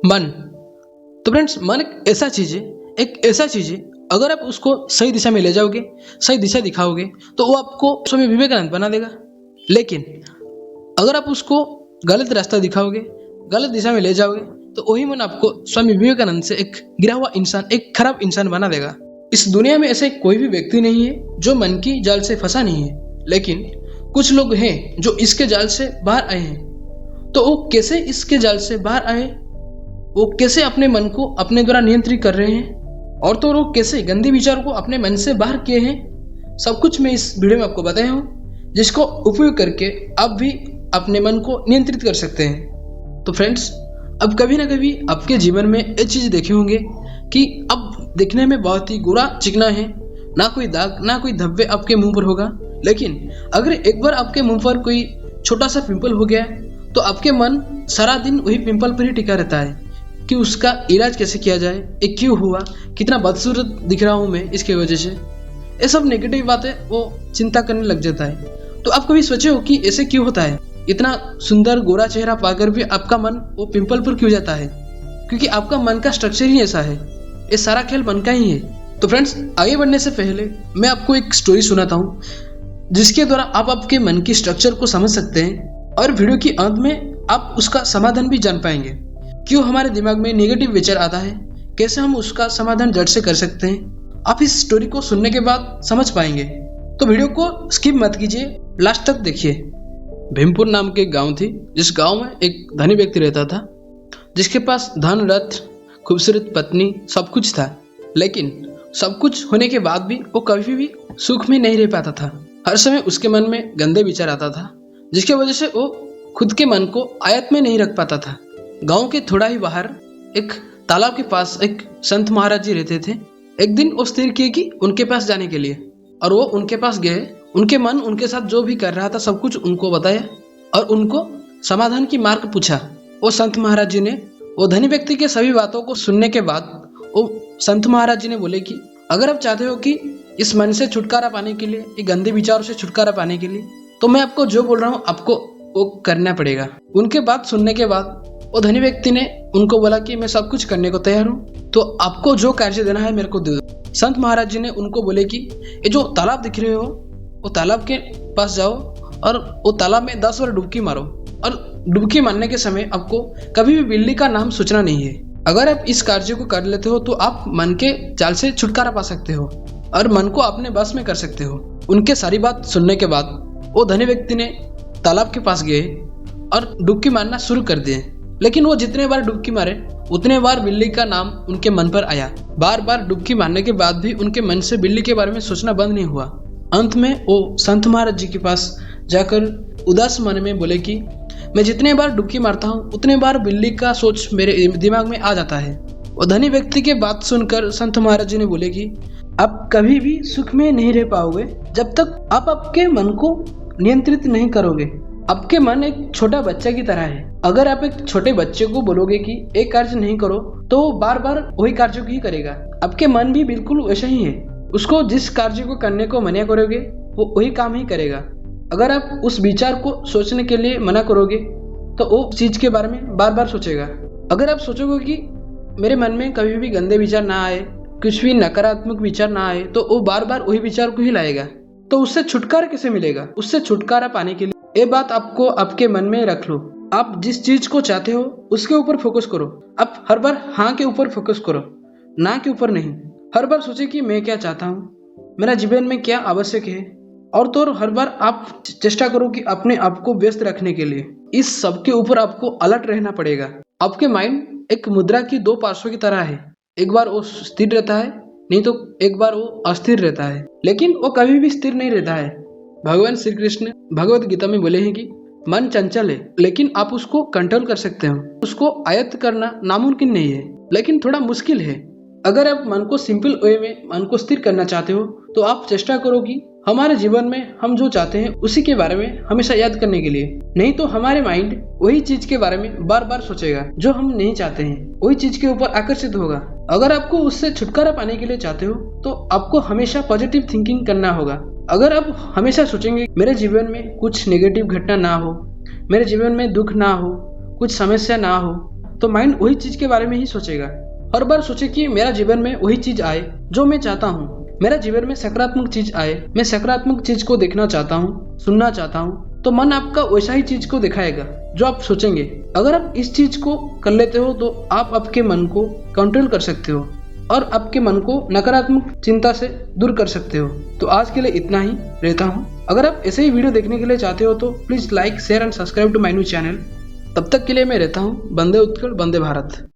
मन। तो फ्रेंड्स, मन एक ऐसा चीज है, अगर आप उसको सही दिशा में ले जाओगे, सही दिशा दिखाओगे, तो वो आपको स्वामी विवेकानंद बना देगा। लेकिन अगर आप उसको गलत रास्ता दिखाओगे, गलत दिशा में ले जाओगे, तो वही मन आपको स्वामी विवेकानंद से एक गिरा हुआ इंसान, एक खराब इंसान बना देगा। इस दुनिया में ऐसे कोई भी व्यक्ति नहीं है जो मन की जाल से फंसा नहीं है, लेकिन कुछ लोग हैं जो इसके जाल से बाहर आए हैं। तो वो कैसे इसके जाल से बाहर आए, वो कैसे अपने मन को अपने द्वारा नियंत्रित कर रहे हैं, और तो वो कैसे गंदे विचार को अपने मन से बाहर किए हैं, सब कुछ मैं इस वीडियो में आपको बताया हूँ, जिसको उपयोग करके आप भी अपने मन को नियंत्रित कर सकते हैं। तो फ्रेंड्स, अब कभी ना कभी आपके जीवन में ये चीज देखे होंगे कि अब दिखने में बहुत ही गोरा चिकना है, ना कोई दाग ना कोई धब्बे आपके मुंह पर होगा, लेकिन अगर एक बार आपके मुंह पर कोई छोटा सा पिंपल हो गया तो आपके मन सारा दिन वही पिंपल पर ही टिका रहता है कि उसका इलाज कैसे किया जाए, ये क्यों हुआ, कितना बदसूरत दिख रहा हूँ मैं इसके वजह से, ये सब नेगेटिव बातें वो चिंता करने लग जाता है। तो आप कभी सोचे हो कि ऐसे क्यों होता है, इतना सुंदर गोरा चेहरा पाकर भी आपका मन वो पिंपल पर क्यों जाता है? क्योंकि आपका मन का स्ट्रक्चर ही ऐसा है, ये सारा खेल मन का ही है। तो फ्रेंड्स, आगे बढ़ने से पहले मैं आपको एक स्टोरी सुनाता हूँ, जिसके द्वारा आप आपके मन की स्ट्रक्चर को समझ सकते हैं, और वीडियो के अंत में आप उसका समाधान भी जान पाएंगे। क्यों हमारे दिमाग में नेगेटिव विचार आता है, कैसे हम उसका समाधान जड़ से कर सकते हैं, आप इस स्टोरी को सुनने के बाद समझ पाएंगे। तो वीडियो को स्किप मत कीजिए, लास्ट तक देखिए। भीमपुर नाम के गांव थी, जिस गांव में एक धनी व्यक्ति रहता था, जिसके पास धन, रथ, खूबसूरत पत्नी, सब कुछ था। लेकिन सब कुछ होने के बाद भी वो कभी भी सुख में नहीं रह पाता था। हर समय उसके मन में गंदे विचार आता था, जिसके वजह से वो खुद के मन को आयत में नहीं रख पाता था। गांव के थोड़ा ही बाहर एक तालाब के पास एक संत महाराज जी रहते थे। एक दिन वो स्थिर किए कि उनके पास जाने के लिए, और वो उनके पास गए। उनके मन उनके साथ जो भी कर रहा था सब कुछ उनको बताया और उनको समाधान की मार्ग पूछा। वो संत महाराज जी ने वो धनी व्यक्ति के सभी बातों को सुनने के बाद वो संत महाराज जी ने बोले कि अगर आप चाहते हो कि इस मन से छुटकारा पाने के लिए, ये गंदे विचारों से छुटकारा पाने के लिए, तो मैं आपको जो बोल रहा हूँ आपको वो करना पड़ेगा। उनके बात सुनने के बाद वो धनी व्यक्ति ने उनको बोला कि मैं सब कुछ करने को तैयार हूँ, तो आपको जो कार्य देना है मेरे को दे दो। संत महाराज जी ने उनको बोले कि ये जो तालाब दिख रहे हो, वो तालाब के पास जाओ और वो तालाब में 10 बार डुबकी मारो, और डुबकी मारने के समय आपको कभी भी बिल्ली का नाम सोचना नहीं है। अगर आप इस कार्य को कर लेते हो तो आप मन के जाल से छुटकारा पा सकते हो और मन को अपने बस में कर सकते हो। उनके सारी बात सुनने के बाद वो धनी व्यक्ति ने तालाब के पास गए और डुबकी मारना शुरू कर दिए। लेकिन वो जितने बार डुबकी मारे उतने बार बिल्ली का नाम उनके मन पर आया। बार बार डुबकी मारने के बाद भी उनके मन से बिल्ली के बारे में सोचना बंद नहीं हुआ। अंत में वो संत महाराज जी के पास जाकर उदास मन में बोले कि मैं जितने बार डुबकी मारता हूँ उतने बार बिल्ली का सोच मेरे दिमाग में आ जाता है। वो धनी व्यक्ति की बात सुनकर संत महाराज जी ने बोले कि आप कभी भी सुख में नहीं रह पाओगे जब तक आप आपके मन को नियंत्रित नहीं करोगे। आपके मन एक छोटा बच्चा की तरह है। अगर आप एक छोटे बच्चे को बोलोगे कि एक कार्य नहीं करो, तो वो बार बार वही कार्य ही करेगा। आपके मन भी बिल्कुल वैसा ही है। उसको जिस कार्य को करने को मना करोगे वो वही काम ही करेगा। अगर आप उस विचार को सोचने के लिए मना करोगे तो वो उस चीज के बारे में बार बार सोचेगा। अगर आप सोचोगे कि मेरे मन में कभी भी गंदे विचार ना आए, कुछ भी नकारात्मक विचार ना आए, तो वो बार बार वही विचार को ही लाएगा। तो उससे छुटकारा कैसे मिलेगा? उससे छुटकारा पाने के लिए ये बात आपको आपके मन में रख लो। आप जिस चीज को चाहते हो उसके ऊपर फोकस करो। आप हर बार हाँ के ऊपर फोकस करो, ना के ऊपर नहीं। हर बार सोचे कि मैं क्या चाहता हूँ, मेरा जीवन में क्या आवश्यक है, और तो हर बार आप चेष्टा करो कि अपने आप को व्यस्त रखने के लिए इस सब के ऊपर आपको अलर्ट रहना पड़ेगा। आपके माइंड एक मुद्रा की 2 पार्श्वों की तरह है। एक बार वो स्थिर रहता है, नहीं तो एक बार वो अस्थिर रहता है, लेकिन वो कभी भी स्थिर नहीं रहता है। भगवान श्री कृष्ण भगवत गीता में बोले हैं कि मन चंचल है, लेकिन आप उसको कंट्रोल कर सकते हो। उसको आयत्त करना नामुमकिन नहीं है, लेकिन थोड़ा मुश्किल है। अगर आप मन को सिंपल वे में मन को स्थिर करना चाहते हो तो आप चेष्टा करो कि हमारे जीवन में हम जो चाहते हैं उसी के बारे में हमेशा याद करने के लिए। नहीं तो हमारे माइंड वही चीज के बारे में बार बार सोचेगा जो हम नहीं चाहते हैं, वही चीज के ऊपर आकर्षित होगा। अगर आपको उससे छुटकारा पाने के लिए चाहते हो तो आपको हमेशा पॉजिटिव थिंकिंग करना होगा। अगर आप हमेशा सोचेंगे मेरे जीवन में कुछ नेगेटिव घटना ना हो, मेरे जीवन में दुख ना हो, कुछ समस्या ना हो, तो माइंड वही चीज के बारे में ही सोचेगा। हर बार सोचे कि मेरा जीवन में वही चीज आए जो मैं चाहता हूँ, मेरा जीवन में सकारात्मक चीज आए, मैं सकारात्मक चीज को देखना चाहता हूँ, सुनना चाहता हूँ, तो मन आपका वैसा ही चीज को दिखाएगा जो आप सोचेंगे। अगर आप इस चीज को कर लेते हो तो आप आपके मन को कंट्रोल कर सकते हो और आपके मन को नकारात्मक चिंता से दूर कर सकते हो। तो आज के लिए इतना ही रहता हूँ। अगर आप ऐसे ही वीडियो देखने के लिए चाहते हो तो please like, share and subscribe to my new channel. तब तक के लिए मैं रहता हूँ। वंदे उत्कल, वंदे भारत।